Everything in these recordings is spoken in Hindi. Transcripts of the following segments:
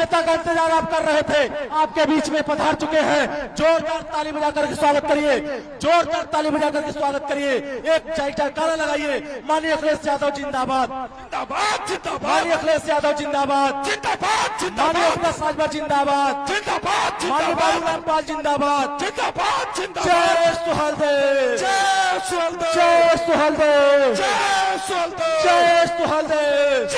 नेता का इंतजार आप कर रहे थे, आपके बीच में पधार चुके हैं। जोरदार ताली बजाकर के स्वागत करिए, जोरदार ताली बजाकर के स्वागत करिए। एक जयकारा लगाइए। माननीय अखिलेश यादव जिंदाबाद, जिंदाबाद जिंदाबाद, माननीय अखिलेश यादव जिंदाबाद, जिंदाबाद जिंदाबाद, माननीय अखिलेश राजभर जिंदाबाद, जिंदाबाद माननीय बाबूराम पाल जिंदाबाद, जिंदाबाद जिंदाबाद, जय सुहेलदेव, जय सुहेलदेव, जय सुहेलदेव, जय सुहेलदेव, जय सुहेलदेव, जय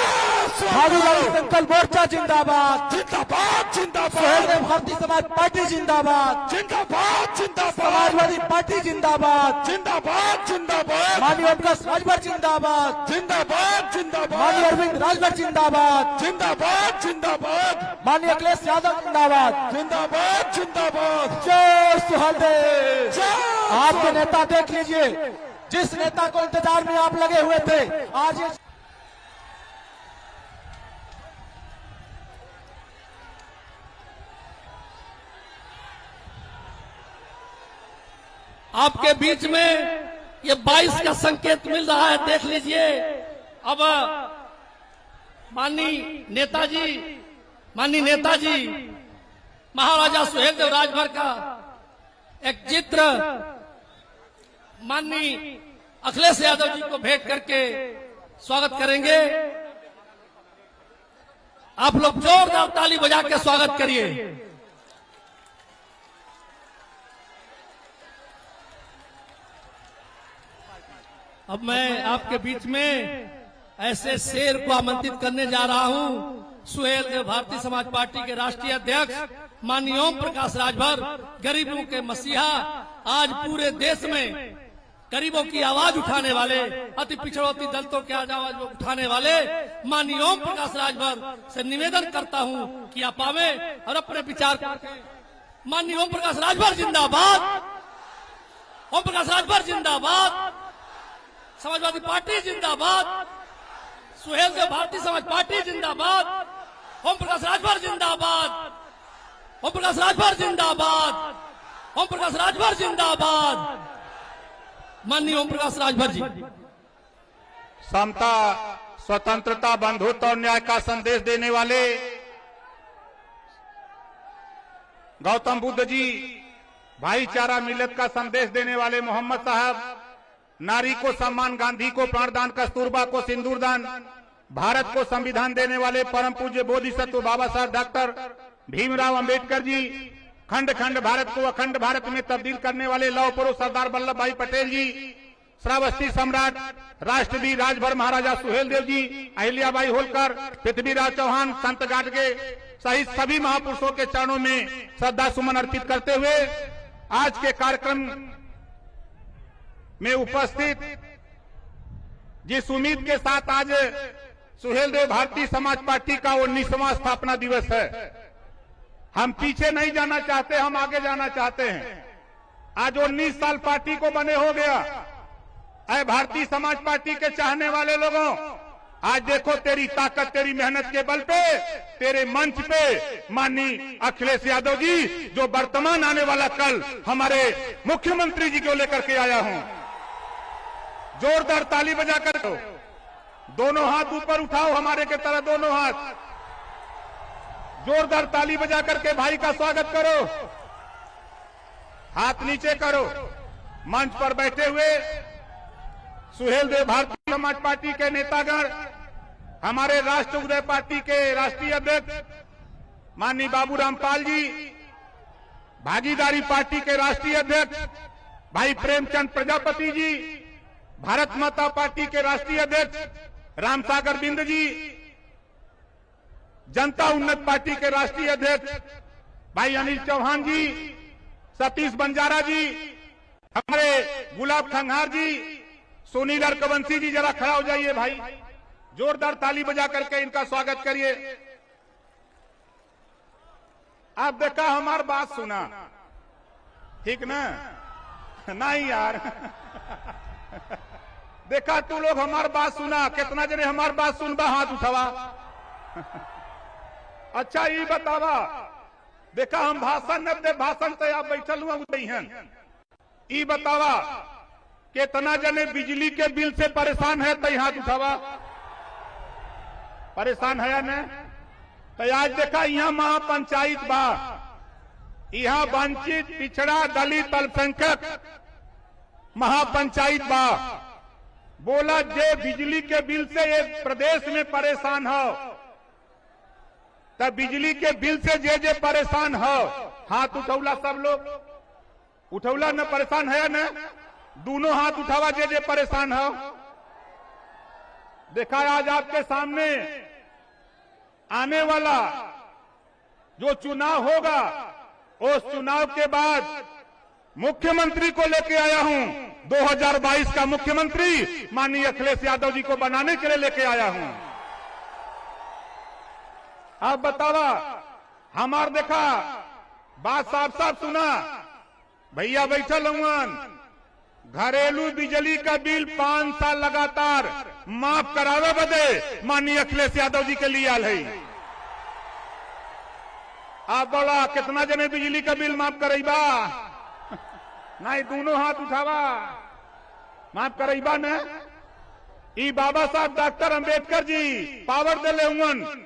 सुहेलदेव, भागीदारी संकल्प मोर्चा जिंदाबाद, जिंदाबाद जिंदाबाद, सुहेलदेव भारतीय समाज पार्टी जिंदाबाद, जिंदाबाद जिंदाबाद, समाजवादी पार्टी जिंदाबाद, जिंदाबाद जिंदाबाद, माननीय अखिलेश राजभर जिंदाबाद, जिंदाबाद जिंदाबाद, माननीय अरविंद राजभर जिंदाबाद, जिंदाबाद जिंदाबाद, माननीय अखिलेश यादव जिंदाबाद, जिंदाबाद जिंदाबाद, जय सुहेलदेव। जय आपके नेता देख लीजिए, जिस नेता को इंतजार में आप लगे हुए थे, आज ये आपके बीच में ये 22 का संकेत मिल रहा है, देख लीजिए। अब माननीय नेताजी महाराजा सुहेलदेव राजभर का एक चित्र माननीय अखिलेश यादव जी को भेंट करके स्वागत करेंगे। आप लोग जोरदार ताली बजा के स्वागत करिए। अब मैं आपके बीच में ऐसे शेर को आमंत्रित करने जा रहा हूं। सुहेलदेव भारतीय समाज पार्टी के राष्ट्रीय अध्यक्ष माननीय ओम प्रकाश राजभर, गरीबों के मसीहा, आज पूरे देश में गरीबों की आवाज उठाने वाले, अति पिछड़ोती दलितों की आवाज उठाने वाले माननीय ओम प्रकाश राजभर से निवेदन करता हूं कि आप आवे और अपने विचार करके। माननीय ओम प्रकाश राजभर जिंदाबाद, ओम प्रकाश राजभर जिंदाबाद, समाजवादी पार्टी जिंदाबाद, सुहेलदेव भारतीय समाज पार्टी जिंदाबाद, ओम प्रकाश राजभर जिंदाबाद, ओम प्रकाश राजभर जिंदाबाद, ओम प्रकाश राजभर जिंदाबाद। माननीय ओम प्रकाश राजभर जी। समता, स्वतंत्रता, बंधुत्व और न्याय का संदेश देने वाले गौतम बुद्ध जी, भाईचारा मिलत का संदेश देने वाले मोहम्मद साहब, नारी को सम्मान, गांधी को प्राणदान, कस्तूरबा को सिंदूरदान, भारत को संविधान देने वाले परम पूज्य बोधिसत्व बाबा साहब डॉक्टर भीमराव अंबेडकर जी, खंड खंड भारत को अखंड भारत में तब्दील करने वाले लौह पुरुष सरदार वल्लभ भाई पटेल जी, श्रावस्ती सम्राट राष्ट्रवीर राजभर महाराजा सुहेलदेव जी, अहिल्याबाई होलकर, पृथ्वीराज चौहान, संत गाडगे सहित सभी महापुरुषों के चरणों में श्रद्धा सुमन अर्पित करते हुए आज के कार्यक्रम में उपस्थित जिस उम्मीद के साथ आज सुहेलदेव भारतीय समाज पार्टी का 19वां स्थापना दिवस है, हम पीछे नहीं जाना चाहते, हम आगे जाना चाहते हैं। आज 19 साल पार्टी को बने हो गया। ऐ भारतीय समाज पार्टी के चाहने वाले लोगों, आज देखो तेरी ताकत, तेरी मेहनत के बल पे, तेरे मंच पे माननीय अखिलेश यादव जी, जो वर्तमान आने वाला कल हमारे मुख्यमंत्री जी को लेकर के आया हूं। जोरदार ताली बजा कर दोनों हाथ ऊपर उठाओ, हमारे के तरह दोनों हाथ, जोरदार ताली बजा करके भाई का स्वागत करो। हाथ नीचे करो। मंच पर बैठे हुए सुहेलदेव भारतीय समाज पार्टी के नेतागण, हमारे राष्ट्र उदय पार्टी के राष्ट्रीय अध्यक्ष माननीय बाबूराम पाल जी, भागीदारी पार्टी के राष्ट्रीय अध्यक्ष भाई प्रेमचंद प्रजापति जी, भारत माता पार्टी के राष्ट्रीय अध्यक्ष रामसागर बिंद जी, जनता उन्नत पार्टी के राष्ट्रीय अध्यक्ष भाई अनिल चौहान जी, सतीश बंजारा जी, हमारे गुलाब खंघार जी, सुनील अर्कवंशी जी, जरा खड़ा हो जाइए भाई, जोरदार ताली बजा करके इनका स्वागत करिए। आप देखा हमार बात सुना, ठीक ना? नहीं यार देखा तू लोग हमार बात सुना, कितना जने हमार बात सुनबा, हाथ उठावा। अच्छा ये बतावा, देखा हम भाषण न दे, भाषण से आप बैठल हुआ हैं, ये बतावा कितना जने बिजली के बिल से परेशान है, तो हाथ उठावा। परेशान है या न? तो आज देखा यहाँ महापंचायत बा, यहाँ वंचित पिछड़ा दलित अल्पसंख्यक महापंचायत बा। बोला जे बिजली के बिल से एक प्रदेश में परेशान हो, तब बिजली के बिल से जे परेशान हो, हाथ उठौला, सब लोग उठौला न, परेशान है न, दोनों हाथ उठावा जे परेशान हो। देखा आज आपके सामने आने वाला जो चुनाव होगा, उस चुनाव के बाद मुख्यमंत्री को लेके आया हूं। 2022 का मुख्यमंत्री माननीय अखिलेश यादव जी को बनाने के लिए लेके आया हूं। आप बतावा, हमार देखा बात साफ साफ सुना, भैया बैठल हुआन, घरेलू बिजली का बिल 5 साल लगातार माफ करावे बदे माननीय अखिलेश यादव जी के लिए आल है। आप बोला कितना जने बिजली का बिल माफ करेबा? नहीं, दोनों हाथ उठावा, माफ करेबा न। ई बाबा साहब डॉक्टर अंबेडकर जी पावर दिले हुन,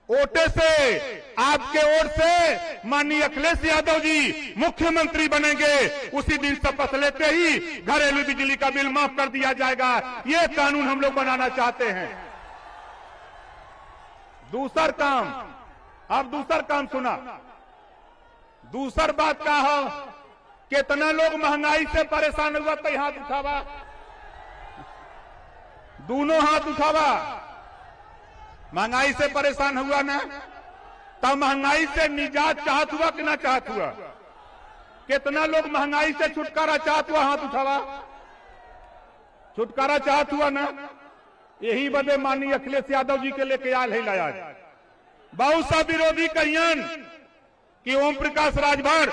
वोटे से आपके ओर से माननीय अखिलेश यादव जी मुख्यमंत्री बनेंगे, उसी दिन शपथ लेते ही घरेलू बिजली का बिल माफ कर दिया जाएगा। ये कानून हम लोग बनाना चाहते हैं। दूसर काम, अब दूसर काम सुना, दूसर बात का हो, कितना लोग महंगाई से परेशान हुआ, तो हाथ उठावा, दोनों हाथ उठावा। महंगाई से परेशान हुआ ना, तब महंगाई से निजात चाहत हुआ कि ना चाहत हुआ? कितना लोग महंगाई से छुटकारा चाहत हुआ, हाथ उठावा। छुटकारा चाहत हुआ ना, यही बदे माननीय अखिलेश यादव जी के लेके आल है लाया। बहुत सा विरोधी कहियन कि ओम प्रकाश राजभर,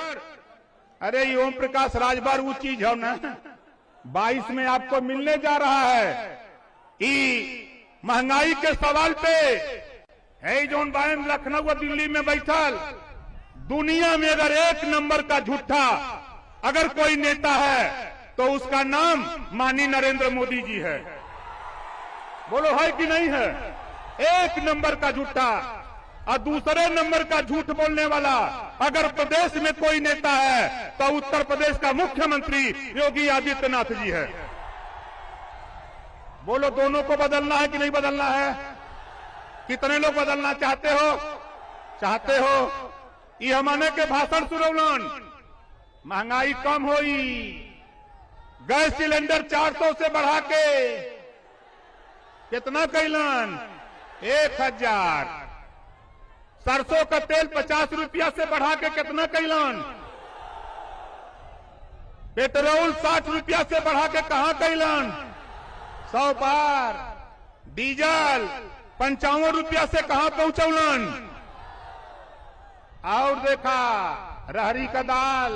अरे ये ओम प्रकाश राजभर वो चीज है ना, 22 में आपको मिलने जा रहा है। महंगाई के सवाल पे है जोन बायन लखनऊ और दिल्ली में बैठल, दुनिया में अगर एक नंबर का झूठा अगर कोई नेता है तो उसका नाम माननीय नरेंद्र मोदी जी है। बोलो है कि नहीं है? एक नंबर का झूठा। और दूसरे नंबर का झूठ बोलने वाला अगर प्रदेश में कोई नेता है तो उत्तर प्रदेश का मुख्यमंत्री योगी आदित्यनाथ जी है। बोलो दोनों को बदलना है कि नहीं बदलना है? कितने लोग बदलना चाहते हो? चाहते हो? ये हमने के भाषण सुनौलन, महंगाई कम होई, गैस सिलेंडर 400 से बढ़ा के कितना कैलन? 1000। सरसों का तेल 50 रुपया से बढ़ा के कितना कैलन? पेट्रोल 60 रुपया से बढ़ा के कहां कैलन? 100 पार। डीजल 55 रुपया से कहां पहुंचौलन? और देखा रहरी का दाल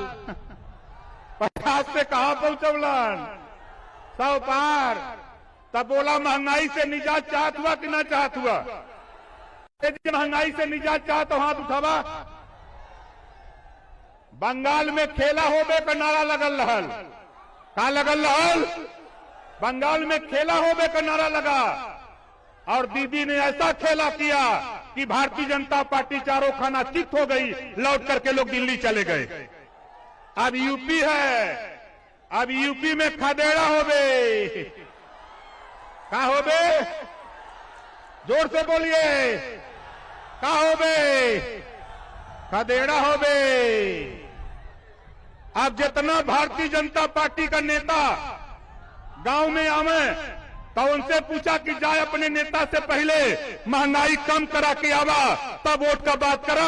50 से कहां पहुंचौलन? 100 पार। तब बोला महंगाई से निजात चाहत हुआ कि ना चाहत हुआ? महंगाई से निजात चाहत तो हाथ उठावा। बंगाल में खेला होबे का नारा लगल रहल, का लगल रहल? बंगाल में खेला होबे का नारा लगा और दीदी ने ऐसा खेला किया कि भारतीय जनता पार्टी चारों खाना चित हो गई, लौट करके लोग दिल्ली चले गए। अब यूपी है, अब यूपी में खदेड़ा होबे। का होबे? जोर से बोलिए, का होबे? खदेड़ा होबे। अब जितना भारतीय जनता पार्टी का नेता गांव में आवे तो उनसे पूछा कि जाए अपने नेता से पहले महंगाई कम करा के आवा, तब वोट का बात करा,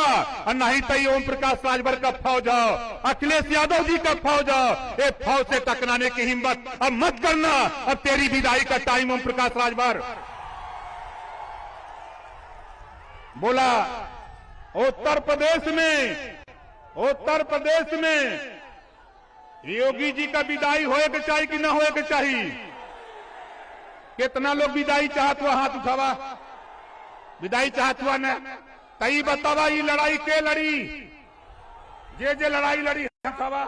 और नहीं तो ओम प्रकाश राजभर का फौज हो, अखिलेश यादव जी का फौज हो, ये फौज से टकराने की हिम्मत अब मत करना। अब तेरी विदाई का टाइम ओम प्रकाश राजभर। बोला उत्तर प्रदेश में योगी जी का विदाई होए के चाहिए कि ना होए के चाहिए? कितना लोग विदाई चाहत हुआ? हाथ उठावा। विदाई चाहत हुआ न? तई बतावा ये लड़ाई के लड़ी? जे लड़ाई लड़ी हवा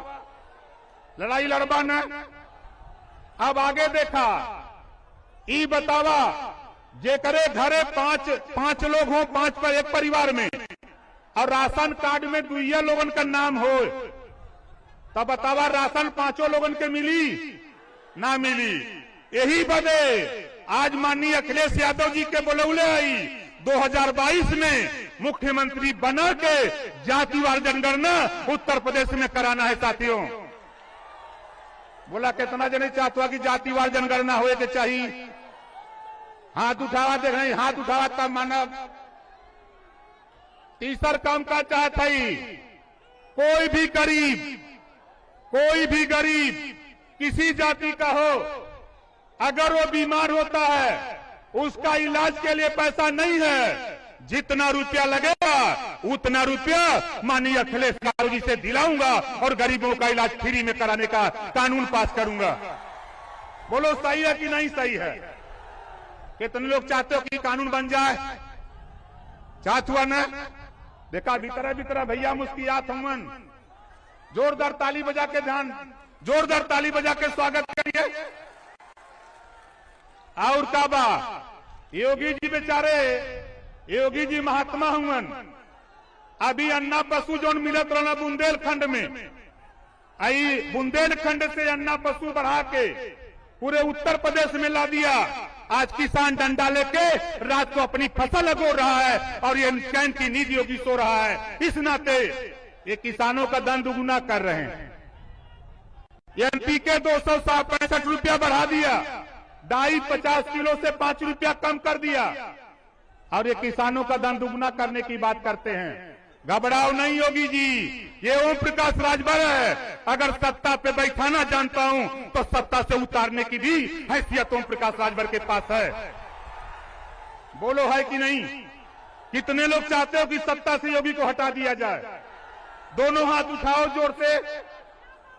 लड़ाई लड़बा न? अब आगे देखा, ई बतावा जे करे घरे पांच लोग हो, 5 पर एक परिवार में, और राशन कार्ड में 2 लोगन का नाम हो, तब बतावा राशन 5 लोगन के मिली ना मिली। यही बदे आज माननीय अखिलेश यादव जी के बोलौले आई 2022 में मुख्यमंत्री बना के जातिवार जनगणना उत्तर प्रदेश में कराना है। साथियों, बोला कितना जने चाहता कि जातिवार जनगणना होए के चाहिए? हाथ उठावा, देख रहे हाथ उठावा तब मानव। तीसर काम का चाहता ही कोई भी गरीब किसी जाति का हो, अगर वो बीमार होता है उसका इलाज के लिए पैसा नहीं है, जितना रुपया लगेगा उतना रुपया माननीय अखिलेश यादव जी से दिलाऊंगा और गरीबों का इलाज फ्री में कराने का कानून पास करूंगा। बोलो सही है कि नहीं सही है? कितने लोग चाहते हो कि कानून बन जाए? चाहत हुआ ना? देखा भीतर भैया मुस्कियात हमन। जोरदार ताली बजा के जोरदार ताली बजा के स्वागत करिए। और काबा योगी जी बेचारे, योगी जी महात्मा हुवन। अभी अन्ना पशु जोन मिलत रहना बुंदेलखंड में, आई बुंदेलखंड से अन्ना पशु बढ़ा के पूरे उत्तर प्रदेश में ला दिया। आज किसान डंडा लेके रात को अपनी फसल लगो रहा है और ये चैन की नींद योगी सो रहा है। इस नाते ये किसानों का धन दुगुना कर रहे हैं। एनपीके 265 रुपया बढ़ा दिया, डाई 50 किलो से 5 रुपया कम कर दिया, और ये किसानों का धन दुगुना करने की बात करते हैं। घबराओ नहीं योगी जी, ये ओम प्रकाश राजभर है। अगर सत्ता पे बैठाना जानता हूं तो सत्ता से उतारने की भी हैसियत ओम प्रकाश राजभर के पास है। बोलो है कि नहीं? कितने लोग चाहते हो कि सत्ता से योगी को हटा दिया जाए? दोनों हाथ उठाओ जोर से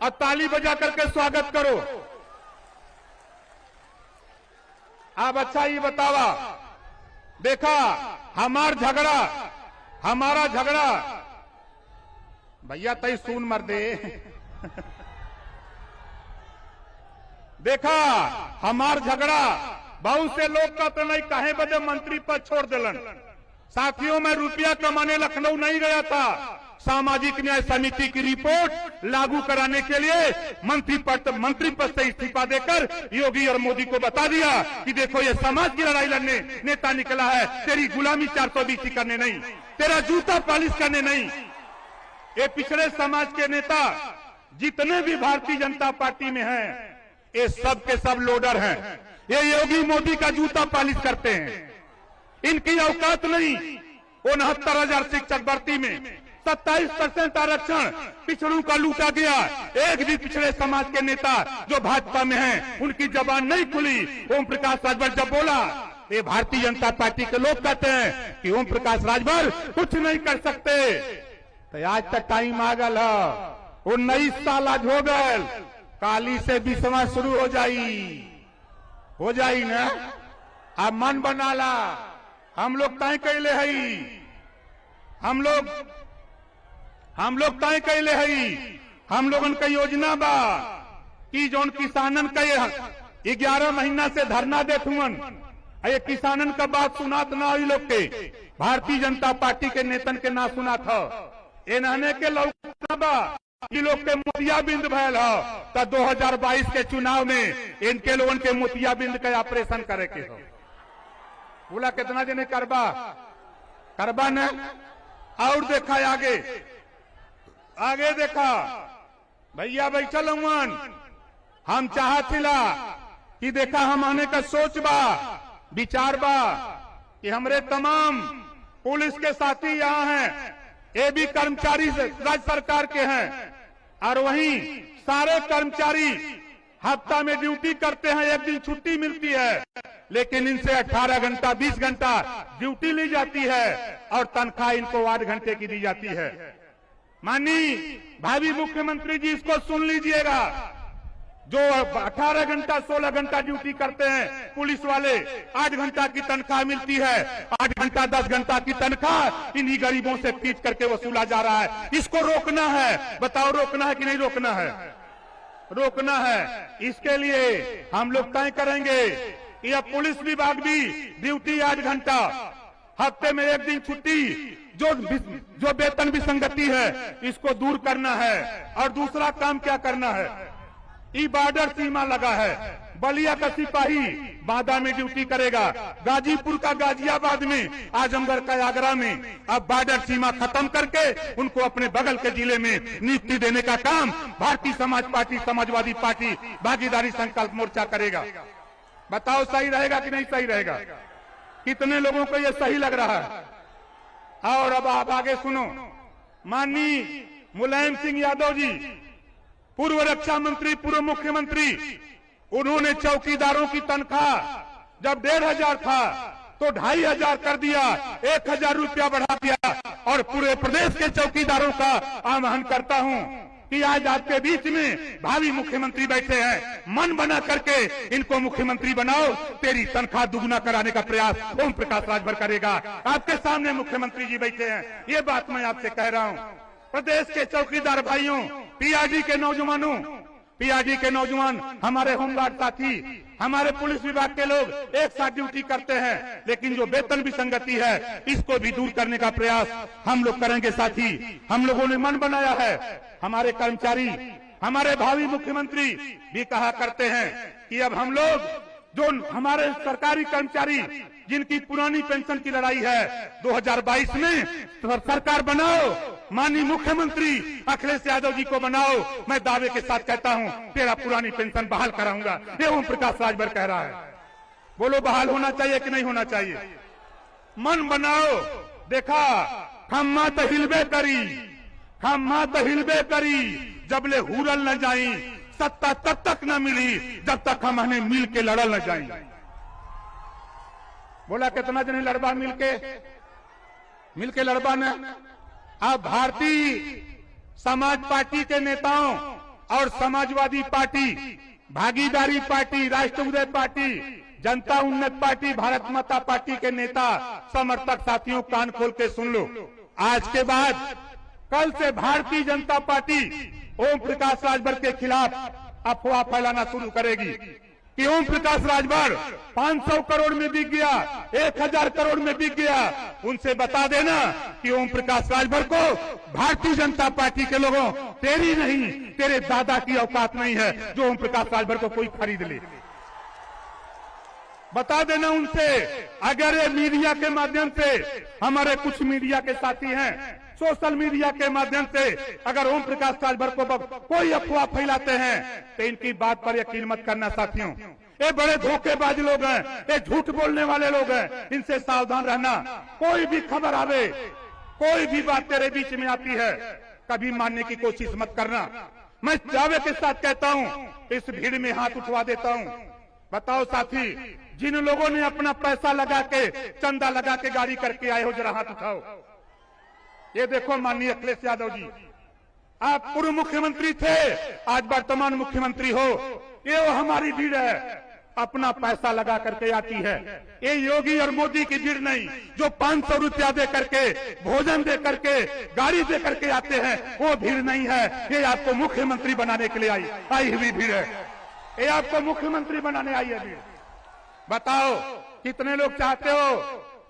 और ताली बजा करके स्वागत करो। अब अच्छा ये बतावा, देखा हमारा झगड़ा भैया तई सुन मर दे। देखा हमार झगड़ा बहुत से लोग का तो नहीं, काहे बदे मंत्री पद छोड़ दिलन। साथियों, मैं रुपया कमाने लखनऊ नहीं गया था। सामाजिक न्याय समिति की रिपोर्ट लागू कराने के लिए मंत्री पद से इस्तीफा देकर योगी और मोदी को बता दिया कि देखो ये समाज की लड़ाई लड़ने नेता निकला है, तेरी गुलामी 420 करने नहीं, तेरा जूता पालिश करने नहीं। ये पिछड़े समाज के नेता जितने भी भारतीय जनता पार्टी में हैं, ये सब के सब लोडर हैं। ये योगी मोदी का जूता पालिश करते हैं। इनकी औकात नहीं। 69,000 शिक्षक भर्ती में 27% आरक्षण पिछड़ों का लूटा गया। एक भी पिछड़े समाज के नेता जो भाजपा में हैं, उनकी जबान नहीं खुली। ओम प्रकाश राजभर जब बोला, ये भारतीय जनता पार्टी के लोग कहते हैं कि ओम प्रकाश राजभर कुछ नहीं कर सकते। तो आज तक टाइम आ गल, 19 साल आज हो गए। काली से 20वां शुरू हो जाई ना। अब मन बना ला, हम लोग तय कैले हई, हम लोग तय कैले हई। हम लोगन का योजना बा कि जौन किसानन का 11 महीना से धरना देत हुअन, ये किसानन का बात सुनात ना हुई लोग के, भारतीय जनता पार्टी के नेतन के ना सुनात हो। एनहने के लौका बा कि लोग के मोतियाबिंद भयल हो, तो 2022 के चुनाव में इनके लोगन के मोतियाबिंद का ऑपरेशन करे के हो। बोला कितना जने करबा न। और देखा आगे देखा भैया बैठल हुन। हम चाहतिला कि देखा हम आने का सोच बा, विचार बा कि हमरे तमाम पुलिस के साथी यहाँ हैं, ये भी कर्मचारी राज्य सरकार के हैं, और वहीं सारे कर्मचारी हफ्ता में ड्यूटी करते हैं, एक दिन छुट्टी मिलती है, लेकिन इनसे 18 घंटा 20 घंटा ड्यूटी ली जाती है और तनख्वाह इनको 8 घंटे की दी जाती है। माननीय भावी मुख्यमंत्री जी, इसको सुन लीजिएगा। जो 18 घंटा 16 घंटा ड्यूटी करते हैं पुलिस वाले, 8 घंटा की तनख्वाह मिलती है। 8 घंटा 10 घंटा की तनख्वाह इन्हीं गरीबों से खींच करके वसूला जा रहा है। इसको रोकना है। बताओ रोकना है कि नहीं रोकना है? रोकना है। इसके लिए हम लोग तय करेंगे कि अब पुलिस विभाग भी ड्यूटी 8 घंटा, हफ्ते में 1 दिन छुट्टी, जो वेतन विसंगति है इसको दूर करना है। और दूसरा काम क्या करना है, ई बॉर्डर सीमा लगा है, बलिया का सिपाही बांदा में ड्यूटी करेगा, गाजीपुर का गाजियाबाद में, आजमगढ़ का आगरा में। अब बॉर्डर सीमा खत्म करके उनको अपने बगल के जिले में नियुक्ति देने का काम भारतीय समाज पार्टी, समाजवादी पार्टी भागीदारी संकल्प मोर्चा करेगा। बताओ सही रहेगा कि नहीं सही रहेगा? कितने लोगों को यह सही लग रहा है? और अब आप आगे सुनो। माननीय मुलायम सिंह यादव जी, पूर्व रक्षा मंत्री, पूर्व मुख्यमंत्री, उन्होंने चौकीदारों की तनख्वाह जब 1500 था तो 2500 कर दिया, 1000 रुपया बढ़ा दिया। और पूरे प्रदेश के चौकीदारों का आह्वान करता हूं कि आज आपके बीच में भावी मुख्यमंत्री बैठे हैं, मन बना करके इनको मुख्यमंत्री बनाओ, तेरी तनख्वाह दुगुना कराने का प्रयास ओम प्रकाश राजभर करेगा। आपके सामने मुख्यमंत्री जी बैठे हैं, ये बात मैं आपसे कह रहा हूं। प्रदेश के चौकीदार भाइयों, पीआरडी के नौजवानों, पीआरडी के नौजवान, हमारे होमगार्ड साथी, हमारे पुलिस विभाग के लोग एक साथ ड्यूटी करते हैं, लेकिन जो वेतन विसंगति है इसको भी दूर करने का प्रयास हम लोग करेंगे साथी। हम लोगों ने मन बनाया है। हमारे कर्मचारी, हमारे भावी मुख्यमंत्री भी कहा करते हैं कि अब हम लोग, जो हमारे सरकारी कर्मचारी जिनकी पुरानी पेंशन की लड़ाई है, 2022 में सरकार बनाओ, माननीय मुख्यमंत्री अखिलेश यादव जी को बनाओ। मैं दावे के साथ कहता हूं, तेरा पुरानी पेंशन बहाल कराऊंगा। ये ओम प्रकाश राजभर कह रहा है। बोलो, बहाल होना चाहिए कि नहीं होना चाहिए? मन बनाओ। देखा, खम्मा तो हिलबे करी, खम्मा तो हिलबे करी, जबले हुरल न जाई, सत्ता तब तक न मिली जब तक हम मिल के लड़ल न जाई। बोला, कितना जने लड़बा मिलके लड़बा न। अब भारतीय समाज पार्टी के नेताओं और समाजवादी पार्टी, भागीदारी पार्टी, राष्ट्र पार्टी, जनता उन्नत पार्टी, भारत माता पार्टी के नेता समर्थक साथियों, कान खोल के सुन लो। आज के बाद कल से भारतीय जनता पार्टी ओम प्रकाश राजभर के खिलाफ अफवाह फैलाना शुरू करेगी कि ओम प्रकाश राजभर 500 करोड़ में बिक गया, 1000 करोड़ में बिक गया। उनसे बता देना कि ओम प्रकाश राजभर को भारतीय जनता पार्टी के लोगों, तेरी नहीं, तेरे दादा की औकात नहीं है जो ओम प्रकाश राजभर को कोई खरीद ले। बता देना उनसे। अगर ये मीडिया के माध्यम से, हमारे कुछ मीडिया के साथी हैं, सोशल मीडिया के माध्यम से अगर ओम प्रकाश राजभर को कोई अफवाह फैलाते हैं तो इनकी बात पर यकीन मत करना साथियों। ये बड़े धोखेबाज लोग हैं, ये झूठ बोलने वाले लोग हैं, इनसे सावधान रहना। कोई भी खबर आवे, कोई भी बात तेरे बीच में आती है, कभी मानने की कोशिश मत करना। मैं दावे के साथ कहता हूँ, इस भीड़ में हाथ उठवा देता हूँ। बताओ साथी, जिन लोगों ने अपना पैसा लगा के, चंदा लगा के गाड़ी करके आए हो, जरा हाथ उठाओ। ये देखो माननीय अखिलेश यादव जी, आप पूर्व मुख्यमंत्री थे, आज वर्तमान मुख्यमंत्री हो। ये वो हमारी भीड़ है, अपना पैसा लगा करके आती है। ये योगी और मोदी की भीड़ नहीं, जो 500 रुपया दे करके, भोजन दे करके, गाड़ी दे करके आते हैं, वो भीड़ नहीं है। ये आपको मुख्यमंत्री बनाने के लिए आई हुई भीड़ है। ये आपको मुख्यमंत्री बनाने आई है भीड़। बताओ, कितने लोग चाहते हो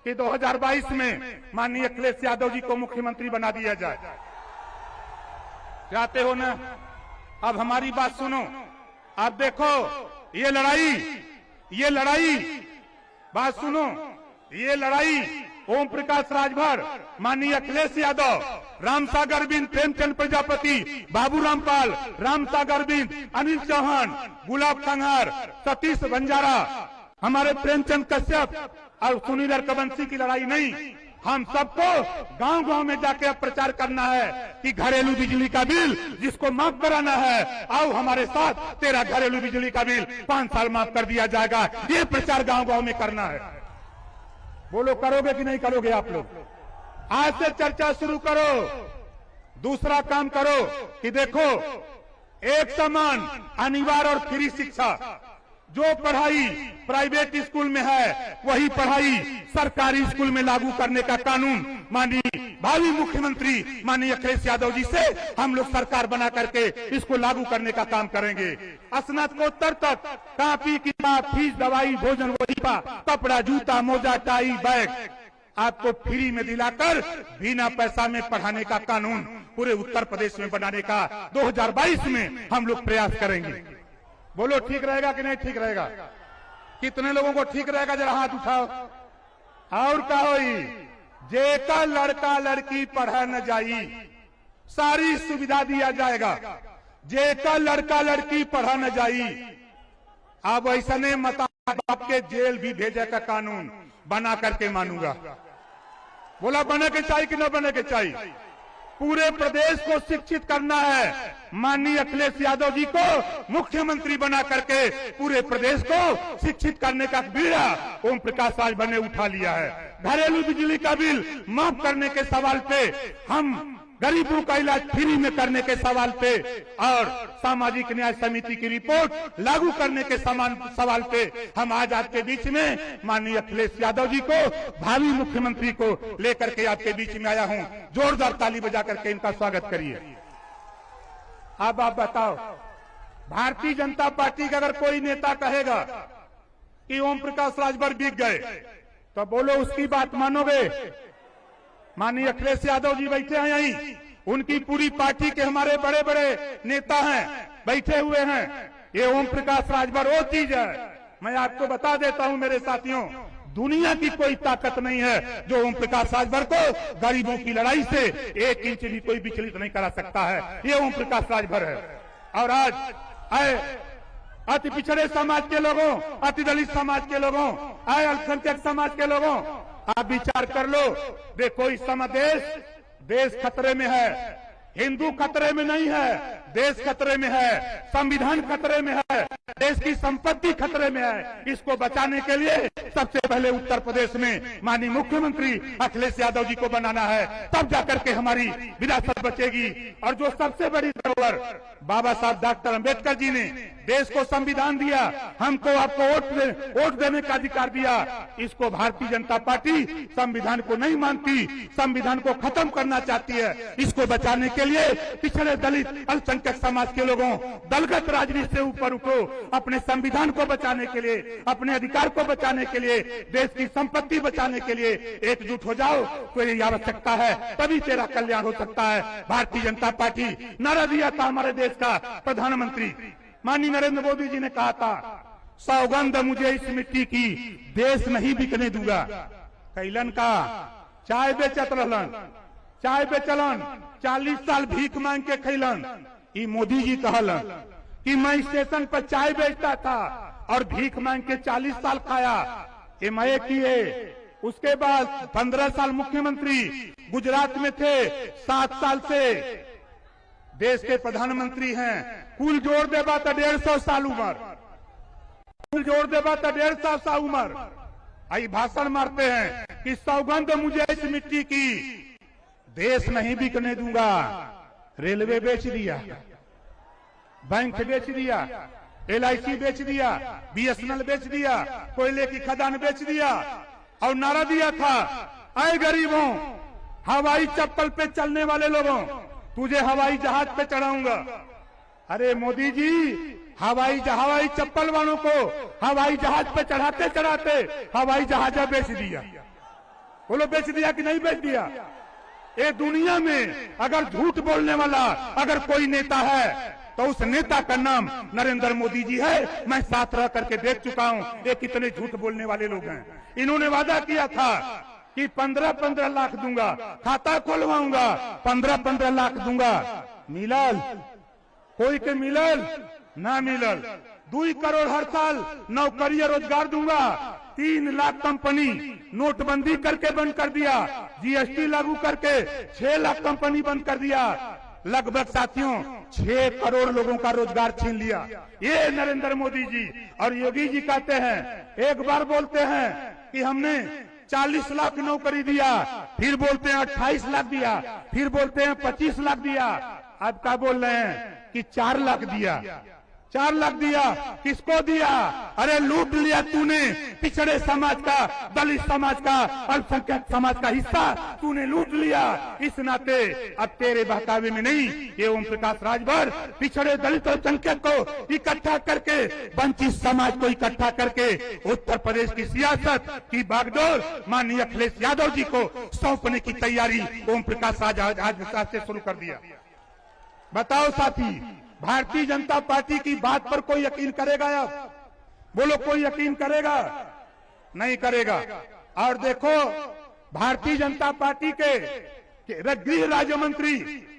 कि 2022 में माननीय अखिलेश यादव जी को मुख्यमंत्री बना दिया जाए? चाहते हो ना? अब हमारी बात सुनो। आप देखो, ये लड़ाई, बात सुनो, ये लड़ाई ओम प्रकाश राजभर, माननीय अखिलेश यादव, रामसागर बिंद, प्रेमचंद प्रजापति, बाबू रामपाल, रामसागर बिंद, अनिल चौहान, गुलाब खंगार, सतीश बंजारा, हमारे प्रेमचंद कश्यप और सुनील रकबंसी की लड़ाई नहीं। हम सबको गांव गांव में जाके अब प्रचार करना है कि घरेलू बिजली का बिल जिसको माफ कराना है, आओ हमारे साथ, तेरा घरेलू बिजली का बिल 5 साल माफ कर दिया जाएगा। ये प्रचार गांव गांव में करना है। बोलो, करोगे कि नहीं करोगे आप लोग? आज से चर्चा शुरू करो। दूसरा काम करो कि देखो, एक समान, अनिवार्य और फ्री शिक्षा, जो पढ़ाई प्राइवेट स्कूल में है वही पढ़ाई सरकारी स्कूल में लागू करने का कानून माननीय भावी मुख्यमंत्री माननीय अखिलेश यादव जी से हम लोग सरकार बना करके इसको लागू करने का काम करेंगे। स्नातकोत्तर तक कॉपी किताब फीस दवाई भोजन वजीफा कपड़ा जूता मोजा टाई बैग आपको फ्री में दिलाकर बिना पैसा में पढ़ाने का कानून पूरे उत्तर प्रदेश में बनाने का 2022 में हम लोग प्रयास करेंगे। बोलो ठीक रहेगा कि नहीं ठीक रहेगा? कितने लोगों को ठीक रहेगा? जरा हाथ उठाओ। और का होई जेका लड़का लड़की पढ़ा न जाई सारी सुविधा दिया जाएगा। जेका लड़का लड़की पढ़ा न जाई अब ऐसने माता बाप के जेल भी भेजे का कानून बना करके मानूंगा। बोला बने के चाहिए कि न बने के चाहिए? पूरे प्रदेश को शिक्षित करना है। माननीय अखिलेश यादव जी को मुख्यमंत्री बना करके पूरे प्रदेश को शिक्षित करने का बीड़ा ओम प्रकाश राजभर ने उठा लिया है। घरेलू बिजली का बिल माफ करने के सवाल पे, हम गरीबों का इलाज फ्री में करने के सवाल पे और सामाजिक न्याय समिति की रिपोर्ट लागू करने के सवाल पे हम आज आपके बीच में माननीय अखिलेश यादव जी को भावी मुख्यमंत्री को लेकर के आपके बीच में आया हूं। जोरदार ताली बजा करके इनका स्वागत करिए। अब आप बताओ, भारतीय जनता पार्टी का अगर कोई नेता कहेगा कि ओम प्रकाश राजभर बिक गए तो बोलो उसकी बात मानोगे? माननीय अखिलेश यादव जी बैठे हैं यहीं, उनकी पूरी पार्टी के हमारे बड़े बड़े नेता हैं बैठे हुए हैं। ये ओम प्रकाश राजभर वो चीज है, मैं आपको बता देता हूं मेरे साथियों, दुनिया की कोई ताकत नहीं है जो ओम प्रकाश राजभर को गरीबों की लड़ाई से 1 इंच भी कोई विचलित नहीं करा सकता है। ये ओम प्रकाश राजभर है। और आज आए अति पिछड़े समाज के लोगों, अति दलित समाज के लोगों, आए अल्पसंख्यक समाज के लोगों, आप विचार कर लो। देखो इस समय देश खतरे में है, हिंदू खतरे में नहीं है, देश खतरे में है, संविधान खतरे में है, देश की संपत्ति खतरे में है। इसको बचाने के लिए सबसे पहले उत्तर प्रदेश में माननीय मुख्यमंत्री अखिलेश यादव जी को बनाना है, तब जाकर के हमारी विरासत बचेगी। और जो सबसे बड़ी धरोहर बाबा साहब डॉक्टर अंबेडकर जी ने देश को संविधान दिया, हमको आपको वोट देने का अधिकार दिया, इसको भारतीय जनता पार्टी संविधान को नहीं मानती, संविधान को खत्म करना चाहती है। इसको बचाने के लिए पिछड़े दलित अल्पसंख्यक समाज के लोगों, दलगत राजनीति से ऊपर उठो, अपने संविधान को बचाने के लिए, अपने अधिकार को बचाने के लिए, देश की संपत्ति बचाने के लिए एकजुट हो जाओ। तो ये आवश्यकता है, तभी तेरा कल्याण हो सकता है। भारतीय जनता पार्टी नारा दिया था हमारे देश का प्रधानमंत्री माननीय नरेंद्र मोदी जी ने कहा था, सौगंध मुझे इस मिट्टी की, देश नहीं बिकने दूंगा। कैलन का चाय बेचत रहलन, चाय बेचलन, 40 साल भीख मांग के खैलन। ई मोदी जी कहलन कि मैं स्टेशन पर चाय बेचता था और भीख मांग के 40 साल खाया। ये मैं किए। उसके बाद 15 साल मुख्यमंत्री गुजरात में थे, 7 साल से देश के प्रधानमंत्री हैं। कुल जोड़ देबा तो 150 साल उम्र, कुल जोड़ देबा तो 150 साल उम्र। आई भाषण मारते हैं कि सौगंध मुझे इस मिट्टी की, देश नहीं बिकने दूंगा। रेलवे बेच दिया, बैंक बेच दिया, LIC बेच दिया, BSNL बेच दिया, कोयले की खदान बेच दिया और नारा दिया था, ऐ गरीबों, हवाई चप्पल पे चलने वाले लोगों, तुझे हवाई जहाज पे चढ़ाऊंगा। अरे मोदी जी, हवाई चप्पल वालों को हवाई जहाज पे चढ़ाते चढ़ाते हवाई जहाज बेच दिया। बोलो बेच दिया कि नहीं बेच दिया? ये दुनिया में अगर झूठ बोलने वाला अगर कोई नेता है तो उस नेता का नाम नरेंद्र मोदी जी है। मैं साथ रह करके देख चुका हूं ये कितने झूठ बोलने वाले लोग हैं। इन्होंने वादा किया था कि 15-15 लाख दूंगा, खाता खोलवाऊंगा, 15-15 लाख दूंगा। मिलल? कोई के मिलल? ना मिलल। 2 करोड़ हर साल नौकरी रोजगार दूंगा। 3 लाख कंपनी नोटबंदी करके बंद कर दिया, GST लागू करके 6 लाख कंपनी बंद कर दिया। लगभग साथियों 6 करोड़ लोगों का रोजगार छीन लिया। ये नरेंद्र मोदी जी और योगी जी कहते हैं, एक बार बोलते हैं कि हमने 40 लाख नौकरी दिया, फिर बोलते हैं 28 लाख दिया, फिर बोलते हैं 25 लाख दिया। अब क्या बोल रहे हैं कि 4 लाख दिया। 4 लाख दिया, किसको दिया? अरे लूट लिया तूने, पिछड़े समाज का, दलित समाज का, अल्पसंख्यक समाज का हिस्सा तूने लूट लिया। इस नाते अब तेरे बहकावे में नहीं, ये ओम प्रकाश राजभर पिछड़े दलित और अल्पसंख्यक को इकट्ठा करके, वंचित समाज को इकट्ठा करके उत्तर प्रदेश की सियासत की बागडोर माननीय अखिलेश यादव जी को सौंपने की तैयारी ओम प्रकाश राजभर से शुरू कर दिया। बताओ साथी, भारतीय जनता पार्टी की बात पर कोई यकीन करेगा? अब बोलो, कोई यकीन करेगा? नहीं करेगा। और देखो, भारतीय जनता पार्टी के गृह राज्य मंत्री,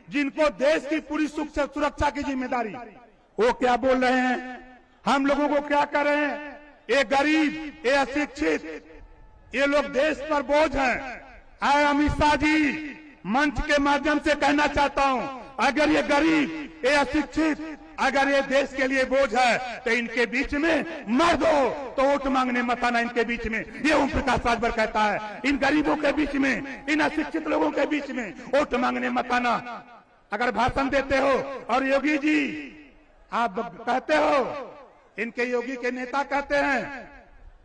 जिनको देश की पूरी सुरक्षा की जिम्मेदारी, वो क्या बोल रहे हैं? हम लोगों को क्या कर रहे हैं? ये गरीब, ये अशिक्षित, ये लोग देश पर बोझ हैं। आए अमित शाह जी, मंच के माध्यम से कहना चाहता हूं, अगर ये गरीब, ये अशिक्षित, अगर ये देश के लिए बोझ है तो इनके बीच में मर दो, तो वोट मांगने मत आना इनके बीच में। ये ओम प्रकाश राजभर कहता है, इन गरीबों के बीच में, इन अशिक्षित लोगों के बीच में वोट मांगने मत आना। अगर भाषण देते हो और योगी जी आप कहते हो, इनके योगी के नेता कहते हैं,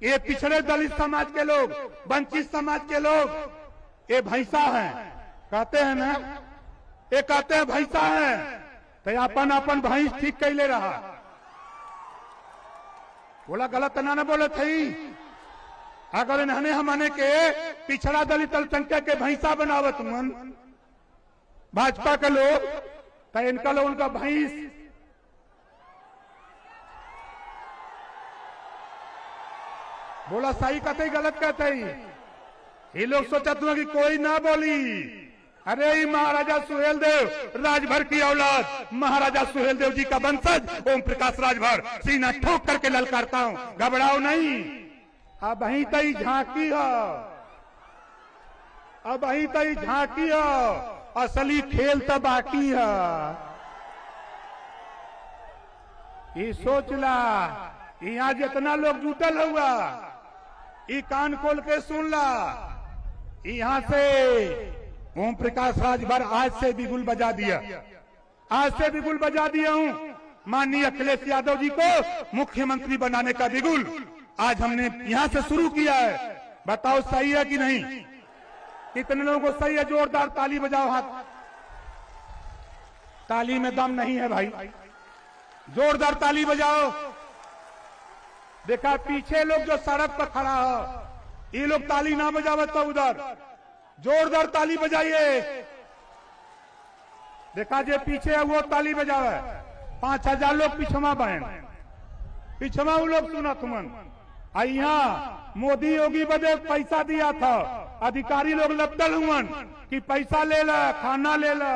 ये पिछड़े दलित समाज के लोग, वंचित समाज के लोग, ये भैंसा हैं, कहते हैं ना, ये कहते हैं भैंसा है, तो अपन अपन भैंस ठीक कैले रहा। बोला गलत ना बोले थी। अगर इन्होंने हमने के पिछड़ा दलित अल्पसंख्यक के भैंसा बनावत मन भाजपा के लोग, तो इनका लोग उनका भैंस। बोला सही कहते गलत कहते ही। ये लोग सोचते हुए कि कोई ना बोली। अरे महाराजा सुहेल देव राजभर की औलाद, महाराजा सुहेल देव जी का वंशज ओम प्रकाश राजभर, सीना ठोक करके ललकारता हूं, घबराओ नहीं। अब वहीं तई झांकी हो, अब वहीं तई झांकी हो, असली खेल तो बाकी है। ये सोच ला, यहाँ जितना लोग जुटल हुआ, ये कान खोल के सुन ला, यहाँ से ओम प्रकाश राजभर आज से बिगुल बजा दिया, आज से बिगुल बजा दिया हूं। माननीय अखिलेश यादव जी को मुख्यमंत्री बनाने का बिगुल आज हमने यहां से शुरू किया है। बताओ सही है कि नहीं? कितने लोगों को सही है? जोरदार ताली बजाओ। हाथ ताली में दम नहीं है भाई, जोरदार ताली बजाओ। देखा पीछे लोग जो सड़क पर खड़ा हो, ये लोग ताली ना बजावत तो उधर जोरदार ताली बजाइए। देखा जे पीछे है वो ताली बजावे। 5000 लोग पिछमा बहन, पिछमा वो लोग सुना तुमन। यहाँ मोदी योगी बदे पैसा दिया था, अधिकारी लोग लपटल हुन कि पैसा ले ला, खाना ले ला,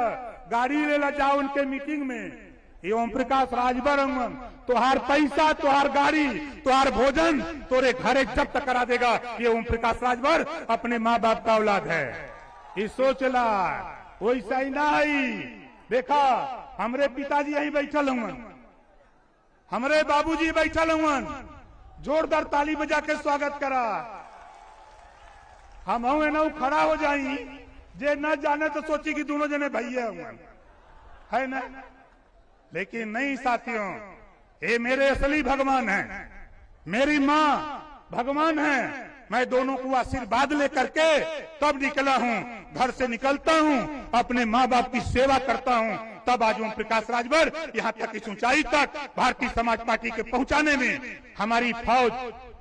गाड़ी ले ला, जाओ उनके मीटिंग में। ये ओम प्रकाश राजभर हुन, तुहार पैसा, तुहार गाड़ी, तुहार भोजन तोरे घरे जब्त करा देगा। ये ओम प्रकाश राजभर अपने माँ बाप का औलाद है। ये सोच ला, वैसा ही ना आई। देखा हमरे पिताजी यहीं बैठल हुन, हमरे बाबूजी बैठल हुन, जोरदार ताली बजा के स्वागत करा। हम ना खड़ा हो जाई, जे न जाने तो सोची कि दोनों जने भैया है ना, लेकिन नहीं साथियों, ये मेरे असली भगवान हैं, मेरी माँ भगवान है। मैं दोनों को आशीर्वाद लेकर के तब निकला हूँ, घर से निकलता हूँ, अपने माँ बाप की सेवा करता हूँ, तब आज ओम प्रकाश राजभर यहाँ तक इस ऊंचाई तक भारतीय समाज पार्टी के पहुंचाने में हमारी फौज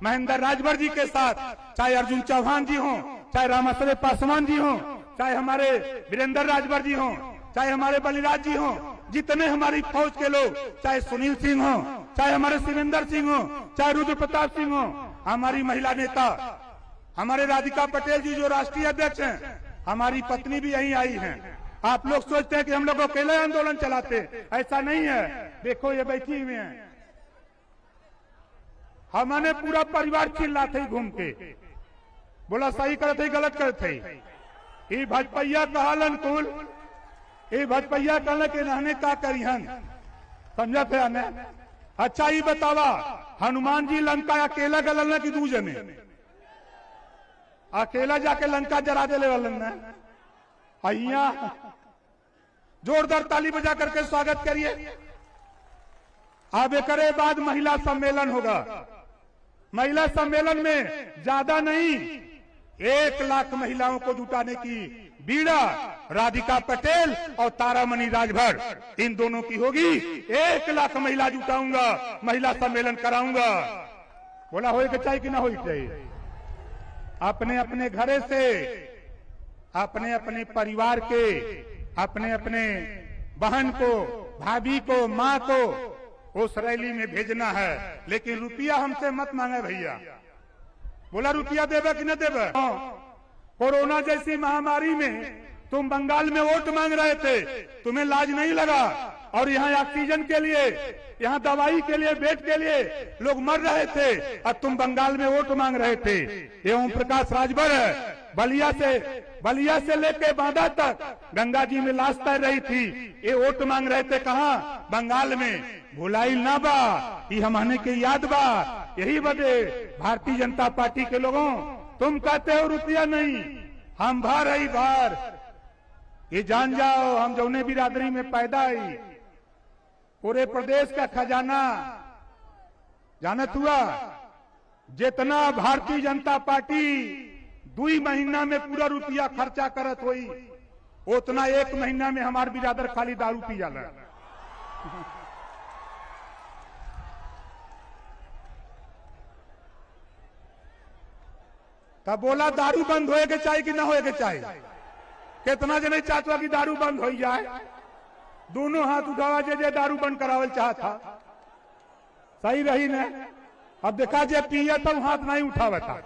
महेंद्र राजभर जी के साथ, चाहे अर्जुन चौहान जी हों, चाहे रामाश्रय पासवान जी हों, चाहे हमारे वीरेंद्र राजभर जी हों, चाहे हमारे बलिराज जी हों, जितने हमारी फौज के लोग, चाहे सुनील सिंह हो, चाहे हमारे शिवेंद्र सिंह हो, चाहे रुद्र प्रताप सिंह हो, हमारी महिला नेता हमारे राधिका पटेल जी जो राष्ट्रीय अध्यक्ष हैं, हमारी पत्नी भी यहीं आई हैं। आप लोग सोचते हैं कि हम लोग अकेले आंदोलन चलाते, ऐसा नहीं है। देखो ये बैठी हुई हैं, हमने पूरा परिवार चिल्लाते घूम के, बोला सही करते गलत करते। ये भाजपैया कहलन कुल, ये भाजपैया कहल के रहने का करिहन, समझा थे ने? अच्छा ये बतावा, हनुमान जी लंका अकेला गलन की दू जने अकेला जाके लंका जरा दे वालन ने। जोरदार ताली बजा करके स्वागत करिए। अब एकरे बाद महिला सम्मेलन होगा। महिला सम्मेलन में ज्यादा नहीं 1 लाख महिलाओं को जुटाने की बीड़ा राधिका पटेल और तारामणि राजभर इन दोनों की होगी। 1 लाख महिला जुटाऊंगा, महिला सम्मेलन कराऊंगा। बोला होए के चाहिए कि ना होए चाहिए? अपने अपने घरे से, अपने अपने परिवार के, अपने अपने बहन को, भाभी को, माँ को उस रैली में भेजना है। लेकिन रुपया हमसे मत मांगे भैया। बोला रुपया देवे कि न देवे? कोरोना जैसी महामारी में तुम बंगाल में वोट मांग रहे थे, तुम्हें लाज नहीं लगा? और यहाँ ऑक्सीजन के लिए, यहाँ दवाई के लिए, बेड के लिए लोग मर रहे थे और तुम बंगाल में वोट मांग रहे थे। ये ओम प्रकाश राजभर है। बलिया से लेके बांदा तक गंगा जी में लाश तैर रही थी। ये वोट मांग रहे थे कहाँ? बंगाल में। भुलाई ना बा, ये हमने के याद बा। यही वजह भारतीय जनता पार्टी के लोगों, तुम कहते हो रुपया नहीं, हम भार है भार। ये जान जाओ, हम जौने बिरादरी में पैदा आई, पूरे प्रदेश का खजाना जानत हुआ। जितना भारतीय जनता पार्टी 2 महीना में पूरा रुपया खर्चा करत हुई, उतना 1 महीना में हमार बिरादर खाली दारू पी जाला। तब बोला दारू बंद होए के चाहिए कि ना होए के चाहिए? कितना जने चाहता कि दारू बंद हो जाए? दोनों हाथ उठावा जे दारू बंद करावल चाहता। सही रही न? अब देखा जे पिए तो हाथ नहीं उठावा था।